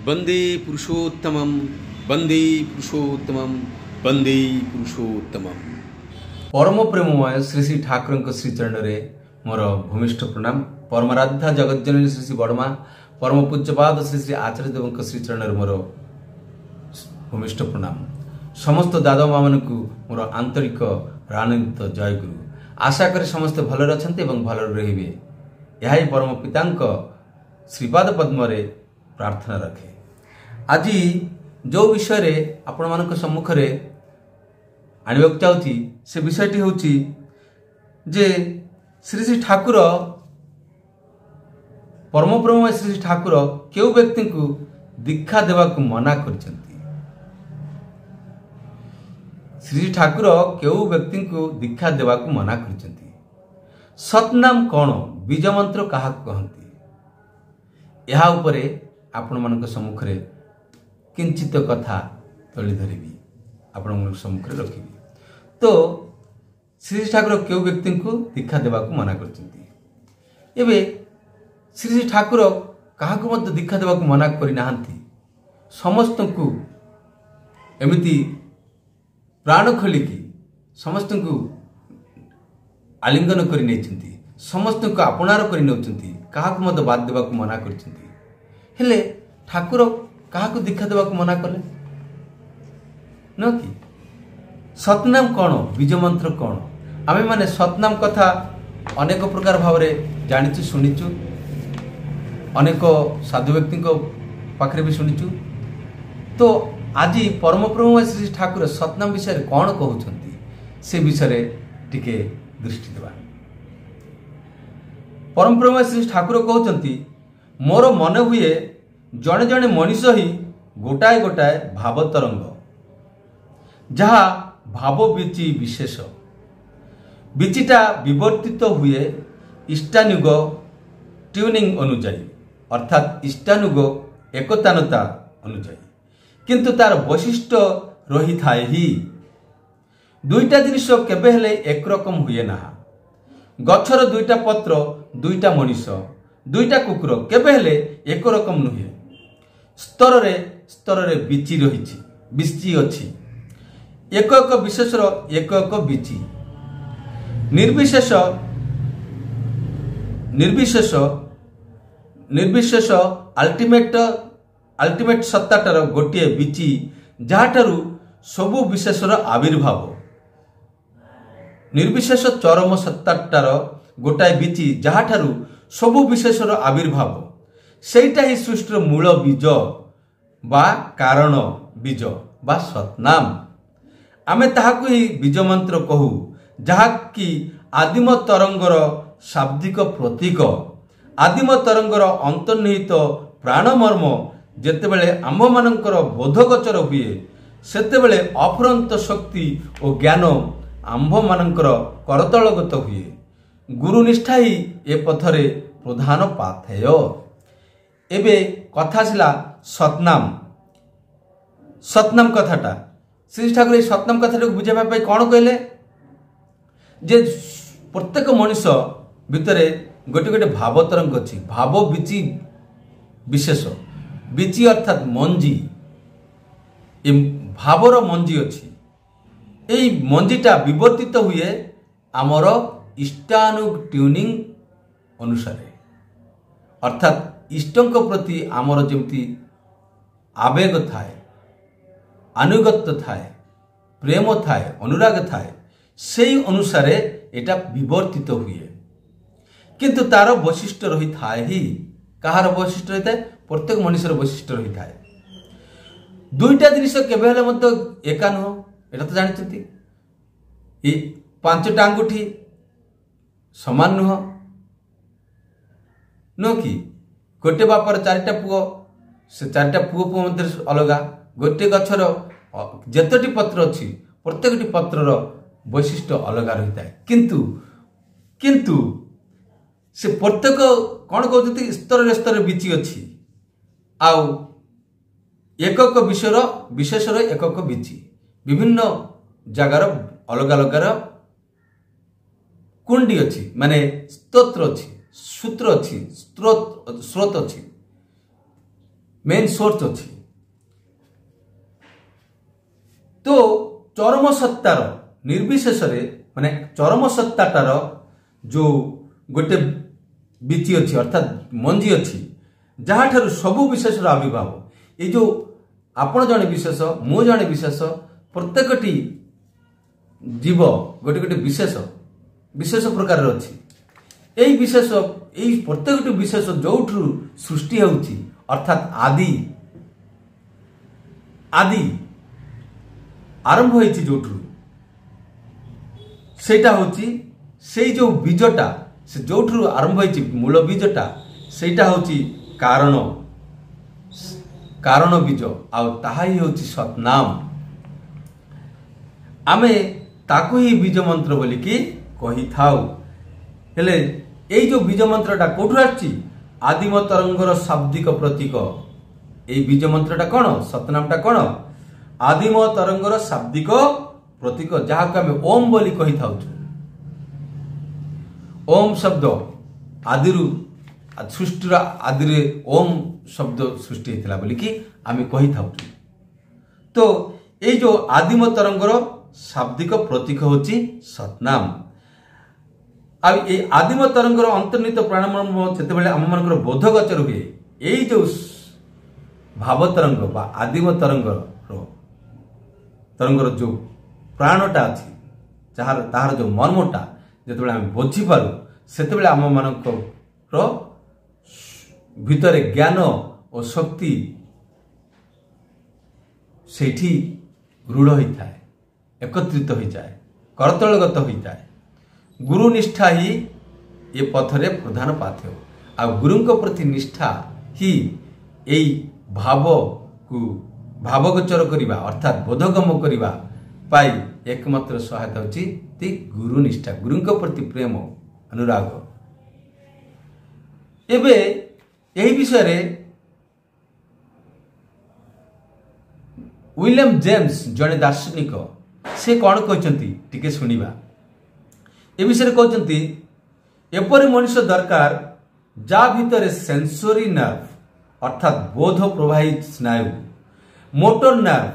वंदे पुरुषोत्तमं वंदे पुरुषोत्तमं वंदे पुरुषोत्तमं। परम प्रेममय श्री श्री ठाकुर श्री चरण मोर भूमिष्ठ प्रणाम। परमराध्या जगज्जननी श्री श्री बड़मा परम पूज्यपाद श्री श्री आचार्य देव श्री चरण मोर भूमिष्ठ प्रणाम। समस्त दादा माँ मान मोर आंतरिक रानंदित जय गुरु। आशा करी समस्त भल अच्छा भल रे। यह परम पिता श्रीपाद पद्म प्रार्थना रखे। आज जो विषय आपण मान सम्मुख आने चाहूँगी से विषयटी हूँ जे श्री श्री ठाकुर परम प्रेम श्री श्री ठाकुर क्यों व्यक्ति को दीक्षा देवा को मना कर। श्री श्री ठाकुर क्यों व्यक्ति को दीक्षा देवा को मना कर। सतनाम कौन बीज मंत्र क्या कहती यह आपण मान सम्मुख किंचित कथा तली धरबी आपण सम्मुख रखी। तो श्री ठाकुर क्यों व्यक्ति को दीक्षा देवा को मना कर। श्री ठाकुर क्या दीक्षा देवा को मना करना समस्त को एमती प्राण खोलिकी समस्त को आलिंगन कर समस्त को आपणार कर बाद देवा को मना कर। ठाकुर क्या दीक्षा देवा को मना कले न कि सतनाम कौन बीज मंत्र कौन। आमे माने सतनाम कथा अनेक प्रकार भाव जानी शुणीचु अनेक साधु व्यक्ति पाखे भी शुणीचु। तो आज परम प्रेम श्री ठाकुर सतनाम विषय कौन कहते से विषय टिके दृष्टि देवा। परम प्रेम श्री ठाकुर कहते मोर मन हुए जड़े जड़े मनीष ही गोटाए गोटाए भाव तरंग जहा भाव बीची विशेष बीचीटा विवर्तित हुए इष्टानुग ट्यूनिंग अनुजाई अर्थात इष्टानुग एकतानता अनुजाई किंतु तार वैशिष्ट्य रही थाए ही दुईटा जिनिष केबे हेले एक रकम हुए ना। गछर दुईटा पत्र दुईटा मनीष दुईटा कुकुर केबे हेले एक रकम नुहे। स्तर रे बीची रही बीची अच्छी एक एक विशेषर एक एक बीची निर्विशेष निर्विशेष निर्विशेष अल्टीमेट सत्ताटार गोटे बीची जहाँठारू सबु विशेषर आविर्भाव निर्विशेष चरम सत्ताटार गोटाए बीची जहाँठारू सबु विशेषर आविर्भाव सेटा ही सृष्टिर मूल बीज बा कारण बीज बा सतनाम। आमे ताहाकु ही बीज मंत्र कहू जहा कि आदिम तरंगर शाब्दिक प्रतीक आदिम तरंगर अंतर्निहित प्राणमर्म जेतेबेले आंभ मानकर बोधगोचर हुए सेतेबेले अफुरंत शक्ति और ज्ञान आंभ मानकर करतलगत हुए। गुरुनिष्ठा ही ए पथरे प्रधान पाथेय। एबे कथा आसला सतनाम सतनाम कथाटा श्री ठाकुर सतनाम कथा बुझाइबा कौन कहले जे प्रत्येक मनुष्य भितरे गोटे गोटे भाव तरंग अच्छी भाव बीची विशेष बीची अर्थात मंजी ए भावर मंजी अच्छी यही मंजीटा विवर्तित हुए आमर इष्टानु ट्यूनिंग अनुसार अर्थात इष्टों प्रति आमर जमती आवेग थाए अनुगत्य थाए प्रेम थाए अनुराग थाए से अनुसार एटा विवर्तित हुए किंतु तार वैशिष्ट्य रही थाए ही कहार वैशिष्ट्य रही थाए प्रत्येक मनुष्यर वैशिष्ट्य रही थाए। दुईटा जिनिष केबे हेले मत एका नुह एटा तो जानिछथि ए पांचटा अंगुठी समान नुह नो कि गोटे बापर चारिटा पुओ से चारिटा पुओ पुओ मध्य अलगा गोटे गछर जेतोटी पत्र अच्छी प्रत्येकटी पत्रर वैशिष्ट्य अलगा रही है किंतु किंतु से प्रत्येक कौन कहते स्तर स्तर बीची अच्छी आउ एक विषयर विशेषर एक बीची विभिन्न जगार अलग अलगार कुंडी अच्छी माने स्तोत्र अच्छी सूत्र अच्छी स्रोत अच्छी मेन सोर्स अच्छी। तो चरम सत्तार निर्विशेष माने चरम सत्ताटार जो गोटे बीची अच्छी अर्थात मंजी अच्छी जहाँ सबु विशेषर आविर्भाव ये जो आपण जड़े विशेष मु जड़े विशेष प्रत्येकटी जीव गोटे गोटे विशेष विशेष प्रकार अच्छी यही विशेष यही प्रत्येकटी विशेष जो सृष्टि होउची अर्थात आदि आदि आरंभ होइची जोठू सेटा होची से जो बीजटा से जोठू आरंभ होइची मूल बीजटा सेटा होची कारण कारण बीज आउ ताहा ही होची सतनाम आमे ताकू ही बीज मंत्र बोली कि कही थाउ हेले एई जो बीज मंत्रटा कोठु आछि आदिम तरंगर शाब्दिक प्रतीक एई बीज मंत्रटा कोन सतनामटा कोन आदिम तरंगर शाब्दिक प्रतीक जहाँ को आम ओम बोली कही थाउ ओम शब्द आदिरु सृष्टिर आदिरे ओम शब्द सृष्टि होता बोली कि आम कही थाउ। तो ये जो आदिम तरंगर शाब्दिक प्रतीक होची सतनाम आदिम तरंगर अंतर्निहित प्राणमर्म जितेबाला आम मान बोधगोचर हुए यही जो भाव तरंग बा आदिम तरंगर जो प्राणटा अच्छी जार तार जो मर्मटा जिते आम बुझीपारू से आम मान भितर ज्ञान और शक्ति सेठी रूढ़ होता है एकत्रित हो जाए करतलगत होता है गुरु निष्ठा ही ये पथरे प्रधान पाथ्य आ गुरु प्रति निष्ठा ही यही भाव को भावगोचर करवा अर्थात बोधगम करवा पाई एकमात्र सहायता होती गुरु निष्ठा गुरु प्रति प्रेम अनुराग। एबे यही विषय विलियम जेम्स जड़े दार्शनिक से कौन कहते टिके शुणा ए विषय कहते एपरी मनुष्य दरकार जा भितर सेंसोरी नर्व अर्थात बोध प्रवाहित स्नायु मोटर नर्व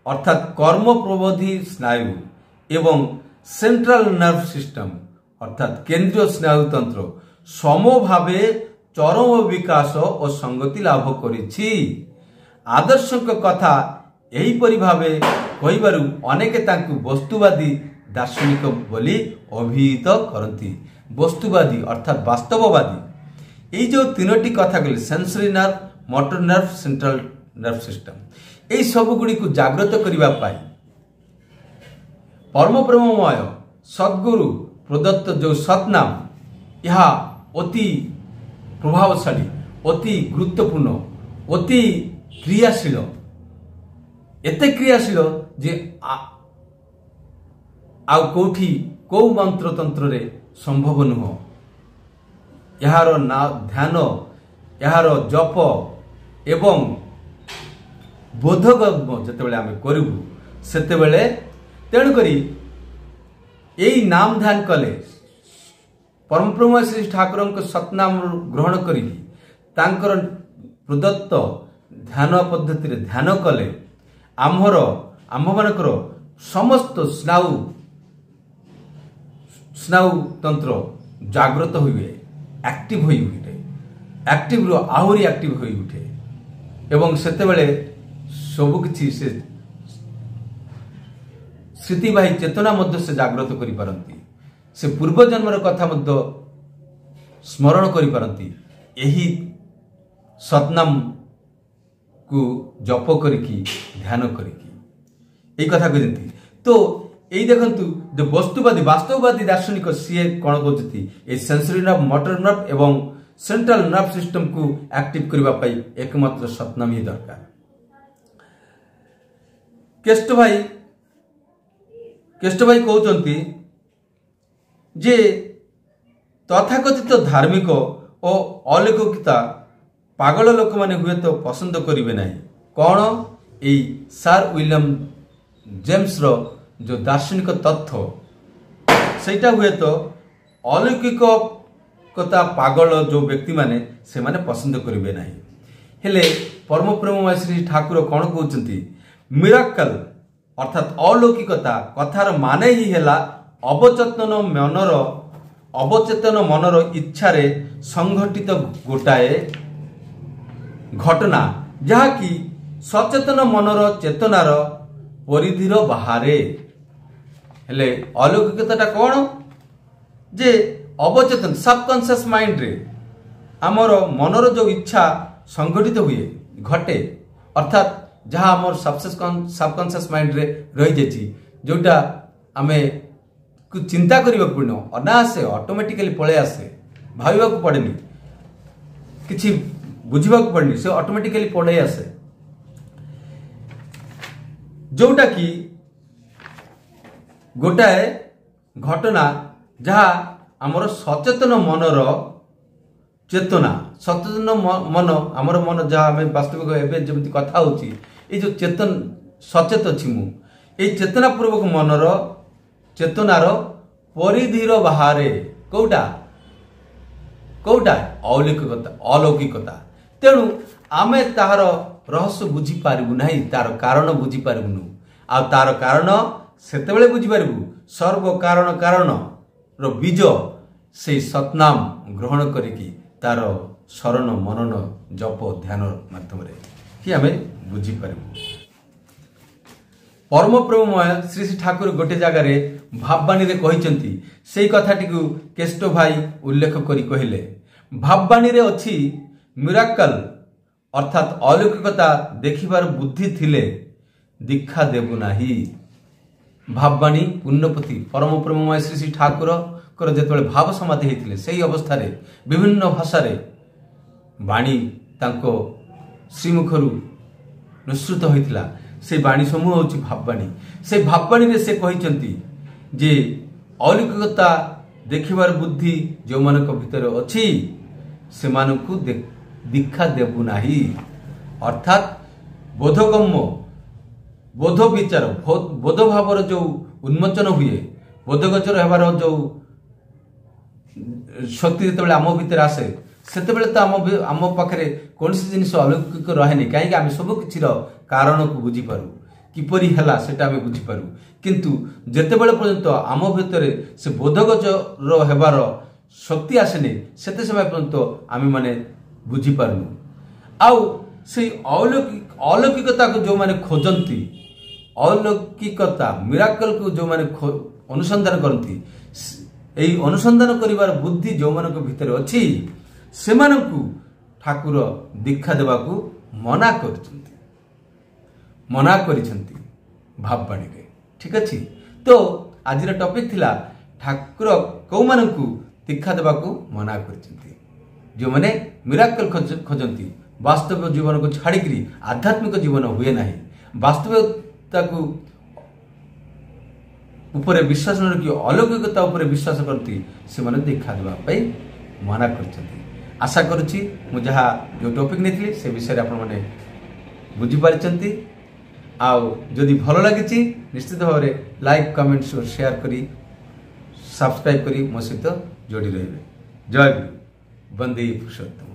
अर्थात कर्म प्रबोधी स्नायु एवं सेंट्रल नर्व सिस्टम अर्थात केंद्रीय स्नायु तंत्र समभावे चरम विकास और संगति लाभ करिछि। आदर्शक कथा एहीपरि भावे कहिबारु अनेक तांकु वस्तुवादी दार्शनिक बोली अभिहित करती। वस्तुवादी अर्थात वास्तववादी ये जो तीनोटी कथा कहले sensory nerve motor nerve central nerve system यही सब गुड़ी को जागृत करने पाई परम प्रेममय सद्गुरु प्रदत्त जो सतनाम यह अति प्रभावशाली अति गुरुत्वपूर्ण अति क्रियाशील एते क्रियाशील जे आ कोठी कौ मंत्र तंत्र रे संभव नुह यार ना ध्यान यार जप एवं बोधगम जिते आम करूँ से तेणुक यही नाम ध्यान कले परम प्रेम श्री ठाकुर सतनाम ग्रहण करी प्रदत्त ध्यान पद्धति ध्यान कले आमर आम मानकर समस्त स्नायु स्नायु तंत्र जागृत हुए एक्टिव हो उठे एक्टिव आहरी एक्टिव हो उठे एवं सेतेबेले सबुकिछि से स्मृतिवाही चेतना मध्य से जागृत करि पारंती से पूर्व जन्मर कथा मध्य स्मरण करि पारंती एही सतनाम को जप करिकी ध्यान करिकी एई कथा कहते। तो यही देखंतु जो वस्तुवादी वास्तववादी दार्शनिक सीए कौन कहते ए सेंसरी नर्व मोटर नर्व एवं सेंट्रल नर्व सिस्टम को एक्टिव करबा पाई एकमात्र सतनाम ही दरकार। केष्ट भाई कहते जे तथाकथित धार्मिक और अलौकिकता पागल लोक माने हुए तो पसंद करेंगे ना कौन यही सर विलियम जेम्स रो जो दार्शनिक तथ्य सेटा हुए तो अलौकिकता पागल जो व्यक्ति माने से माने पसंद करेंगे ना हेले परम प्रेममय श्री ठाकुर कौन कहते मिराकल अर्थात अलौकिकता कथार माने ही है अवचेतन मनर इच्छा संघटित गोटाए घटना जहाँकि सचेतन मनर चेतनार परिधिर बाहरे हेले अलौकिकता कौन जे अवचेतन सबकॉन्शियस माइंड रे आमर मनर जो इच्छा संगठित हुए घटे अर्थात जहाँ आमर सबकॉन्शियस माइंड रे रही जाइए जोटा आमे को चिंता करने पड़न अनायासे ऑटोमेटिकली पळे आसे भाविबा को पड़ेनी किछि बुझिबा को पड़नी से ऑटोमेटिकली पळे आसे जोटा कि गोटाए घटना जहाँ आमर सचेतन मनर चेतना सचेतन मन आमर मन जहाँ आम वास्तविक एवं जमी कथा होची ये जो चेतन सचेत अच्छी मु ये चेतना पूर्वक मनर चेतनार परिधिर बाहरे कौटा कौटा अलौकिकता तेणु आमे तार रहस्य बुझी पारिबु नाही तार कारण बुझी पारिबुनु आ तार कारण सेतेबेले बुझी पारिबु सर्व कारण कारण रो बीज से सतनाम ग्रहण करिकी तार शरण मनन जप ध्यान माध्यम कि आमे बुझी पारिबु परम प्रेममय श्री श्री ठाकुर गोटे जगार भाववाणी रे कहिसंती सेई कथाटी को केष्ट भाई उल्लेख करी कहिले भाववाणी रे अछि मिराकल अर्थात अलौकिकता देखिबार बुद्धि थिले दीक्षा देबु नाही भाववाणी पुण्यपति परम प्रेममय श्री श्री ठाकुर कर जेतबेले भाव समाधि हेतिले सेई अवस्था रे विभिन्न भाषा रे वाणी तांको श्रीमुखरु निश्चित होइतिला से वाणी समूह होची भाववाणी से भाववाणी रे से कहिसंती जे अलौकिकता देखिबार बुद्धि जो मानक भितर अछि से मानकु दीक्षा देबु नाही अर्थात बोधगम्य बोध विचार बोध भावर जो उन्मोचन हुए बोधगोचर हेबार जो शक्ति जेतेबेले आम भितर आसे सेतेबेले तो आम पाखरे कौन सी जिनिस अलौकिक रहे कहीं आम सब किसी कारण को बुझी पारू किपरि हैला सेटा आम बुझी पारू किंतु जेतेबेले पर्यंत आम भितर से बोधगोचर हेबार शक्ति आसेनी सेते समय पर्यंत आम माने बुझी पारू आउ से अलौकिकता को जो माने खोजंती अलौकिकता मिराकल को जो माने अनुसंधान करती एई अनुसंधान करिवार बुद्धि जो मानक भितर अछि सेमानकु ठाकुर दीक्षा देवाकू मना करिसंती भाववाणी रे ठीक अछि तो आजिर टॉपिक थिला ठाकुर को मानकु दीक्षा देवाकू मना करिसंती जो माने मिराकल खोजंती वास्तविक जीवन को छाड़िकरी आध्यात्मिक जीवन हुए नाही वास्तविकता को उपरे विश्वास न रखी अलौकिकता उपरे विश्वास करती से माने दीक्षा देबा पई मना करछंती आशा करुछि मु जहा जो टॉपिक नेथिली से विषय रे आपण माने बुझी पारिछंती आउ जदि भलो लागिछि निश्चित भाव रे लाइक कमेंट्स और शेयर करी सब्सक्राइब करी मो सहित जोड़ी रहिबे जय गुरु वंदे पुरुषोत्तम।